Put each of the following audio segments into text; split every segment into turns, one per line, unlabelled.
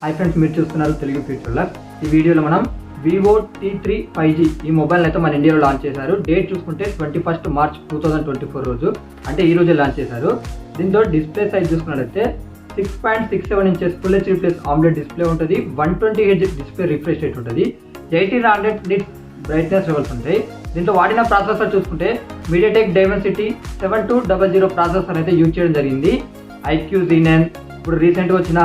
Hi friends, మీరు చూస్తున్నారు తెలుగు ఫ్యూచర్లో. ఈ వీడియోలో మనం వివో T3 5G ఈ మొబైల్ అయితే మన ఇండియాలో లాంచ్ చేశారు. డేట్ చూసుకుంటే 21 మార్చ్ 2024 రోజు, అంటే ఈ రోజే లాంచ్ చేశారు. దీంతో డిస్ప్లే సైజ్ చూసుకున్నట్లయితే 6.67 inches full HD plus omelette display ఉంటుంది. 120 Hz డిస్ప్లే రిఫ్రెష్ రేట్ ఉంటుంది. 1800 నిట్స్ బ్రైట్నెస్ లెవెల్స్ ఉంటాయి. దీంట్లో వాడిన ప్రాసెసర్ చూసుకుంటే మీడియాటెక్ డైమెన్సిటీ 7200 ప్రాసెసర్ అయితే యూజ్ చేయడం జరిగింది. IQ Z9, ఇప్పుడు రీసెంట్గా వచ్చిన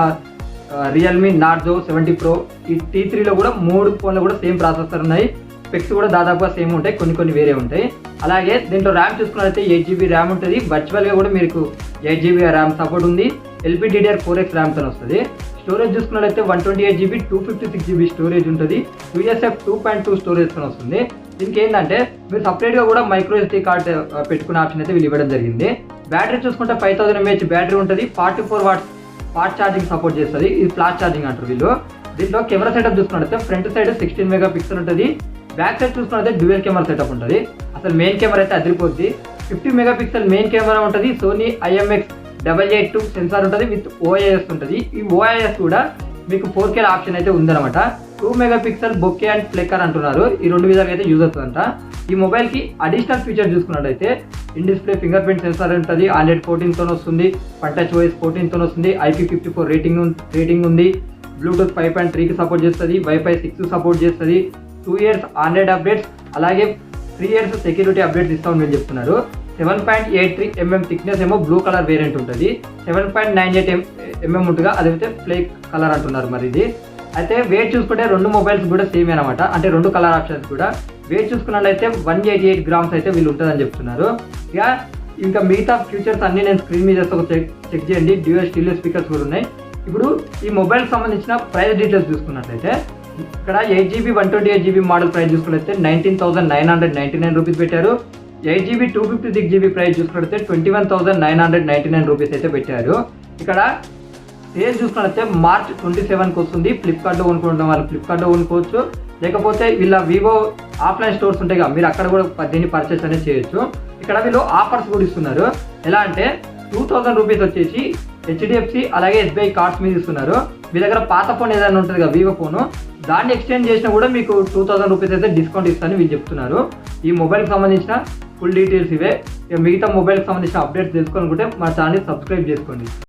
రియల్మీ నార్జో 70 Pro, ఈ T3లో కూడా 3 ఫోన్లో కూడా సేమ్ ప్రాసెసర్ ఉన్నాయి. స్పెక్స్ కూడా దాదాపుగా సేమ్ ఉంటాయి, కొన్ని వేరే ఉంటాయి. అలాగే దీంట్లో ర్యామ్ చూసుకున్నట్లయితే 8GB ర్యామ్ ఉంటుంది. వర్చువల్గా కూడా మీకు 8GB ర్యామ్ సపోర్ట్ ఉంది. LPDDR4X ర్యామ్తో వస్తుంది. స్టోరేజ్ చూసుకున్నట్లయితే 128GB 256GB స్టోరేజ్ ఉంటుంది. USF 2.2 స్టోరేజ్తో వస్తుంది. దీనికి ఏంటంటే మీరు సపరేట్గా కూడా మైక్రో SD కార్డ్ పెట్టుకునే ఆప్షన్ అయితే వీళ్ళు ఇవ్వడం జరిగింది. బ్యాటరీ చూసుకుంటే 5000 mAh బ్యాటరీ ఉంటుంది. 44 watts ఫాస్ట్ ఛార్జింగ్ సపోర్ట్ చేస్తుంది. ఇది ఫ్లాష్ ఛార్జింగ్ అంటారు వీళ్ళు. దీంట్లో కెమెరా సెటప్ చూసుకున్నట్లయితే ఫ్రంట్ సైడ్ 16 MP ఉంటుంది. బ్యాక్ సైడ్ చూసుకున్నట్లయితే డ్యూయల్ కెమెరా సెటప్ ఉంటుంది. అసలు మెయిన్ కెమెరా అయితే అదిరిపోద్ది. 50 MP మెయిన్ కెమెరా ఉంటుంది. సోనీ IMX882 సెన్సార్ ఉంటుంది విత్ OIS ఉంటుంది. ఈ OIS కూడా మీకు 4K ఆప్షన్ అయితే ఉందన్నమాట. 2 MP బొకే అండ్ ఫ్లిక్కర్ అంటున్నారు. ఈ రెండు విధాలుగా అయితే యూజ్ అవుతుందంట. ఈ మొబైల్కి అడిషనల్ ఫీచర్ చూసుకున్నట్లయితే in display finger print censor ఉంటుంది. Android 14తో వస్తుంది. టచ్ OS 14తో వస్తుంది. IP54 రేటింగ్ ఉంది. బ్లూటూత్ 5.3కి సపోర్ట్ చేస్తుంది. Wi-Fi 6 సపోర్ట్ చేస్తుంది. 2 years Android అప్డేట్స్, అలాగే 3 years సెక్యూరిటీ అప్డేట్స్ ఇస్తామని వీళ్ళు చెప్తున్నారు. 7.83 mm థిక్నెస్ ఏమో బ్లూ కలర్ వేరియంట్ ఉంటుంది. 7.98 mm ఉంటుంది, అదైతే ఫ్లేక్ కలర్ అంటున్నారు. మరి ఇది అయితే వెయిట్ చూసుకుంటే రెండు మొబైల్స్ కూడా సేమ్ అనమాట. అంటే రెండు కలర్ ఆప్షన్స్ కూడా వెయిట్ చూసుకున్నట్లయితే 188 grams అయితే వీళ్ళు ఉంటుందని చెప్తున్నారు. ఇంకా మిగతా ఫీచర్స్ అన్ని నేను స్క్రీన్ మీద చెక్ చేయండి. డ్యూయల్ స్టీరియో స్పీకర్స్ కూడా ఉన్నాయి. ఇప్పుడు ఈ మొబైల్కి సంబంధించిన ప్రైస్ డీటెయిల్స్ చూసుకున్నట్లయితే ఇక్కడ 8GB 128GB మోడల్ ప్రైస్ చూసుకున్నట్లయితే 19,999 రూపీస్ పెట్టారు. 8GB 256GB ప్రైస్ చూసుకున్నట్లయితే 21,999 రూపీస్ అయితే పెట్టారు. ఇక్కడ సేల్ చూసుకున్నట్లయితే మార్చ్ 27కి వస్తుంది. ఫ్లిప్కార్ట్లో కొనుక్కుంటాం వాళ్ళు ఫ్లిప్కార్ట్లో కొనుక్కోవచ్చు, లేకపోతే వీళ్ళ వివో ఆఫ్లైన్ స్టోర్స్ ఉంటాయి కదా, మీరు అక్కడ కూడా దీన్ని పర్చేస్ అనేది చేయొచ్చు. ఇక్కడ వీళ్ళు ఆఫర్స్ కూడా ఇస్తున్నారు. ఎలా అంటే 2000 రూపీస్ వచ్చేసి HDFC అలాగే SBI కార్డ్స్ మీద ఇస్తున్నారు. మీ దగ్గర పాత ఫోన్ ఏదైనా ఉంటుంది కదా వివో ఫోను, దాన్ని ఎక్స్చేంజ్ చేసినా కూడా మీకు 2000 రూపీస్ అయితే డిస్కౌంట్ ఇస్తారని వీళ్ళు చెప్తున్నారు. ఈ మొబైల్కి సంబంధించిన ఫుల్ డీటెయిల్స్ ఇవే. మిగతా మొబైల్కి సంబంధించిన అప్డేట్స్ తెలుసుకోవాలనుకుంటే మా ఛానల్ సబ్స్క్రైబ్ చేసుకోండి.